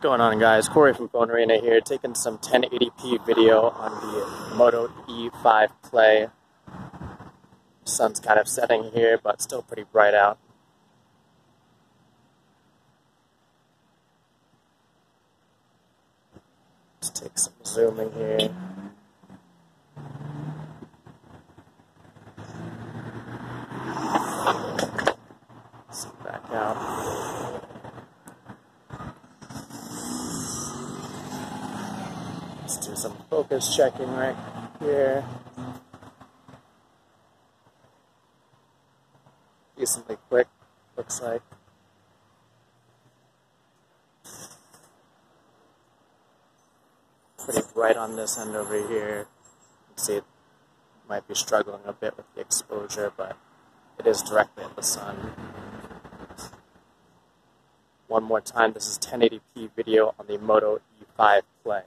Going on, guys? Corey from PhoneArena here, taking some 1080p video on the Moto E5 Play. Sun's kind of setting here, but still pretty bright out. Let's take some zooming here. Zoom back out. Let's do some focus checking right here. Decently quick, looks like. Pretty bright on this end over here. You can see it might be struggling a bit with the exposure, but it is directly at the sun. One more time, this is 1080p video on the Moto E5 Play.